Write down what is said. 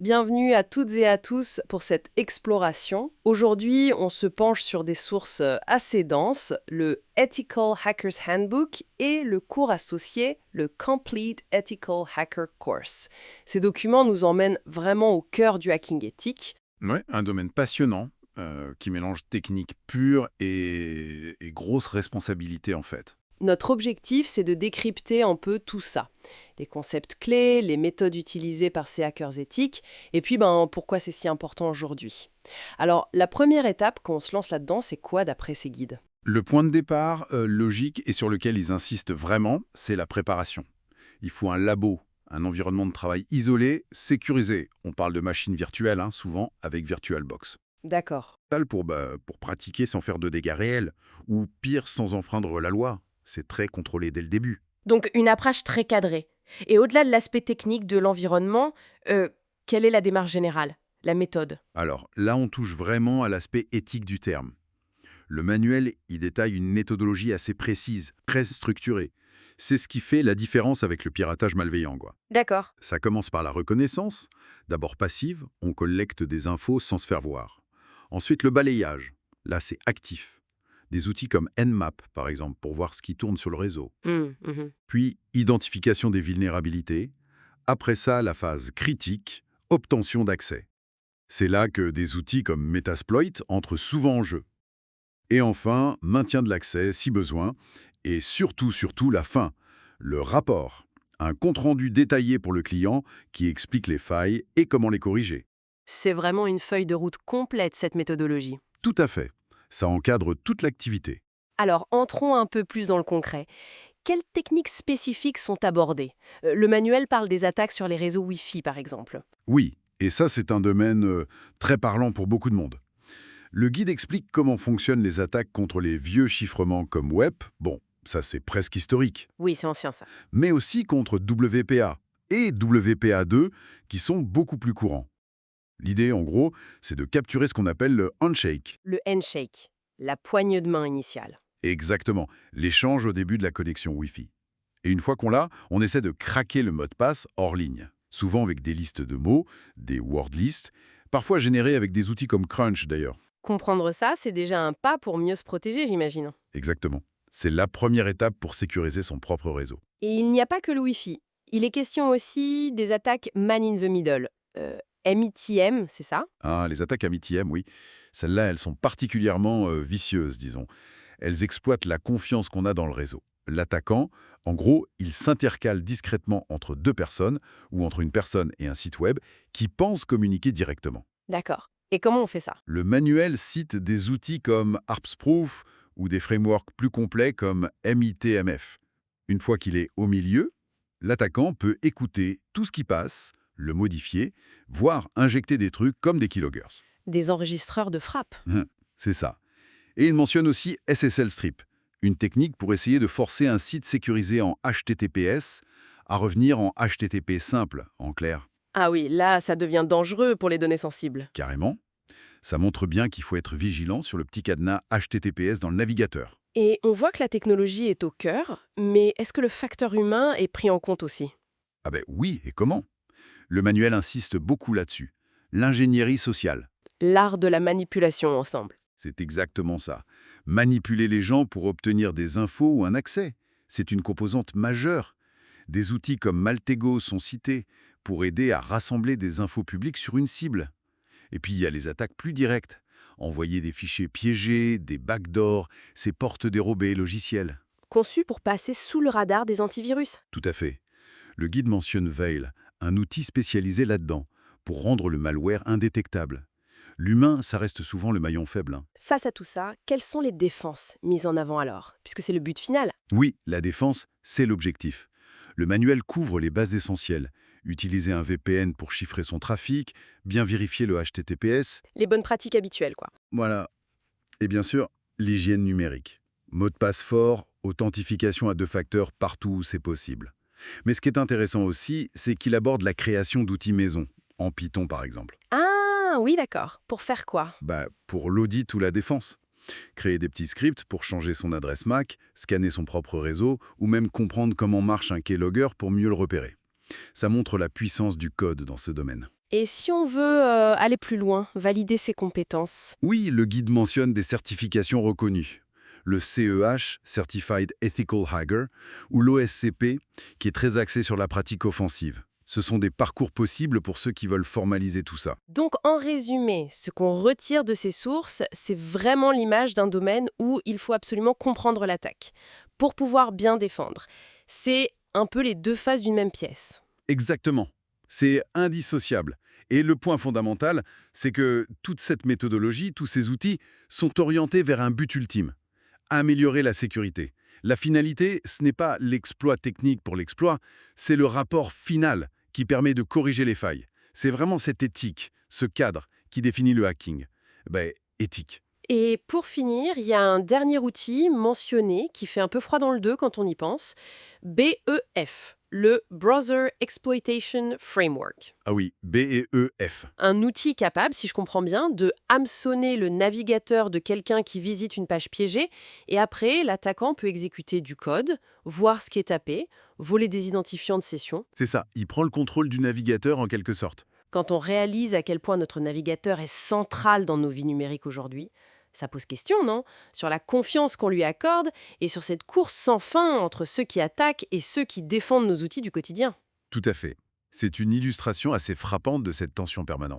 Bienvenue à toutes et à tous pour cette exploration. Aujourd'hui, on se penche sur des sources assez denses, le Ethical Hackers Handbook et le cours associé, le Complete Ethical Hacker Course. Ces documents nous emmènent vraiment au cœur du hacking éthique. Ouais, un domaine passionnant qui mélange technique pure et grosse responsabilité en fait. Notre objectif, c'est de décrypter un peu tout ça. Les concepts clés, les méthodes utilisées par ces hackers éthiques, et puis pourquoi c'est si important aujourd'hui. Alors, la première étape quand on se lance là-dedans, c'est quoi d'après ces guides? Le point de départ logique et sur lequel ils insistent vraiment, c'est la préparation. Il faut un labo, un environnement de travail isolé, sécurisé. On parle de machines virtuelles, hein, souvent avec VirtualBox. D'accord. Pour pratiquer sans faire de dégâts réels, ou pire, sans enfreindre la loi. C'est très contrôlé dès le début. Donc une approche très cadrée. Et au-delà de l'aspect technique de l'environnement, quelle est la démarche générale, la méthode? Alors là, on touche vraiment à l'aspect éthique du terme. Le manuel y détaille une méthodologie assez précise, très structurée. C'est ce qui fait la différence avec le piratage malveillant, quoi. D'accord. Ça commence par la reconnaissance. D'abord passive, on collecte des infos sans se faire voir. Ensuite, le balayage. Là, c'est actif. Des outils comme Nmap, par exemple, pour voir ce qui tourne sur le réseau. Mhm. Puis, identification des vulnérabilités. Après ça, la phase critique, obtention d'accès. C'est là que des outils comme Metasploit entrent souvent en jeu. Et enfin, maintien de l'accès si besoin, et surtout la fin, le rapport, un compte-rendu détaillé pour le client qui explique les failles et comment les corriger. C'est vraiment une feuille de route complète, cette méthodologie. Tout à fait. Ça encadre toute l'activité. Alors, entrons un peu plus dans le concret. Quelles techniques spécifiques sont abordées? Le manuel parle des attaques sur les réseaux Wi-Fi, par exemple. Oui, et ça c'est un domaine très parlant pour beaucoup de monde. Le guide explique comment fonctionnent les attaques contre les vieux chiffrements comme WEP, bon, ça c'est presque historique, Oui, c'est ancien ça. mais aussi contre WPA et WPA2 qui sont beaucoup plus courants. L'idée, en gros, c'est de capturer ce qu'on appelle le handshake. Le handshake, la poigne de main initiale. Exactement, l'échange au début de la connexion Wi-Fi. Et une fois qu'on l'a, on essaie de craquer le mot de passe hors ligne. Souvent avec des listes de mots, des word lists, parfois générées avec des outils comme Crunch d'ailleurs. Comprendre ça, c'est déjà un pas pour mieux se protéger, j'imagine. Exactement. C'est la première étape pour sécuriser son propre réseau. Et il n'y a pas que le Wi-Fi. Il est question aussi des attaques man in the middle. MITM, c'est ça? Ah, les attaques à MITM, oui. Celles-là, elles sont particulièrement vicieuses, disons. Elles exploitent la confiance qu'on a dans le réseau. L'attaquant, en gros, il s'intercale discrètement entre deux personnes ou entre une personne et un site web qui pensent communiquer directement. D'accord. Et comment on fait ça? Le manuel cite des outils comme ARPSproof ou des frameworks plus complets comme MITMF. Une fois qu'il est au milieu, l'attaquant peut écouter tout ce qui passe, le modifier, voire injecter des trucs comme des keyloggers. Des enregistreurs de frappe. C'est ça. Et il mentionne aussi SSL Strip, une technique pour essayer de forcer un site sécurisé en HTTPS à revenir en HTTP simple, en clair. Ah oui, là, ça devient dangereux pour les données sensibles. Carrément. Ça montre bien qu'il faut être vigilant sur le petit cadenas HTTPS dans le navigateur. Et on voit que la technologie est au cœur, mais est-ce que le facteur humain est pris en compte aussi? Ah ben oui, et comment? Le manuel insiste beaucoup là-dessus. L'ingénierie sociale, L'art de la manipulation ensemble. c'est exactement ça. Manipuler les gens pour obtenir des infos ou un accès, c'est une composante majeure. Des outils comme Maltego sont cités pour aider à rassembler des infos publiques sur une cible. Et puis il y a les attaques plus directes. Envoyer des fichiers piégés, des backdoors, ces portes dérobées logicielles. Conçu pour passer sous le radar des antivirus. Tout à fait. Le guide mentionne Veil, un outil spécialisé là-dedans, pour rendre le malware indétectable. L'humain, ça reste souvent le maillon faible, hein. Face à tout ça, quelles sont les défenses mises en avant alors? Puisque c'est le but final. Oui, la défense, c'est l'objectif. Le manuel couvre les bases essentielles. Utiliser un VPN pour chiffrer son trafic, bien vérifier le HTTPS, Les bonnes pratiques habituelles, quoi. voilà. Et bien sûr, l'hygiène numérique. Mot de passe fort, authentification à deux facteurs partout où c'est possible. Mais ce qui est intéressant aussi, c'est qu'il aborde la création d'outils maison, en Python par exemple. Ah oui, d'accord. Pour faire quoi? Pour l'audit ou la défense. Créer des petits scripts pour changer son adresse MAC, scanner son propre réseau, ou même comprendre comment marche un keylogger pour mieux le repérer. Ça montre la puissance du code dans ce domaine. Et si on veut aller plus loin, valider ses compétences? Oui, le guide mentionne des certifications reconnues. Le CEH, Certified Ethical Hacker, ou l'OSCP, qui est très axé sur la pratique offensive. Ce sont des parcours possibles pour ceux qui veulent formaliser tout ça. Donc, en résumé, ce qu'on retire de ces sources, c'est vraiment l'image d'un domaine où il faut absolument comprendre l'attaque pour pouvoir bien défendre. C'est un peu les deux faces d'une même pièce. Exactement. C'est indissociable. Et le point fondamental, c'est que toute cette méthodologie, tous ces outils, sont orientés vers un but ultime: améliorer la sécurité. La finalité, ce n'est pas l'exploit technique pour l'exploit, c'est le rapport final qui permet de corriger les failles. C'est vraiment cette éthique, ce cadre, qui définit le hacking. Éthique. Et pour finir, il y a un dernier outil mentionné qui fait un peu froid dans le dos quand on y pense, BEF, le Browser Exploitation Framework. Ah oui, BEF. Un outil capable, si je comprends bien, de hameçonner le navigateur de quelqu'un qui visite une page piégée, et après, l'attaquant peut exécuter du code, voir ce qui est tapé, voler des identifiants de session. C'est ça, il prend le contrôle du navigateur en quelque sorte. Quand on réalise à quel point notre navigateur est central dans nos vies numériques aujourd'hui, ça pose question, non? Sur la confiance qu'on lui accorde et sur cette course sans fin entre ceux qui attaquent et ceux qui défendent nos outils du quotidien. Tout à fait. C'est une illustration assez frappante de cette tension permanente.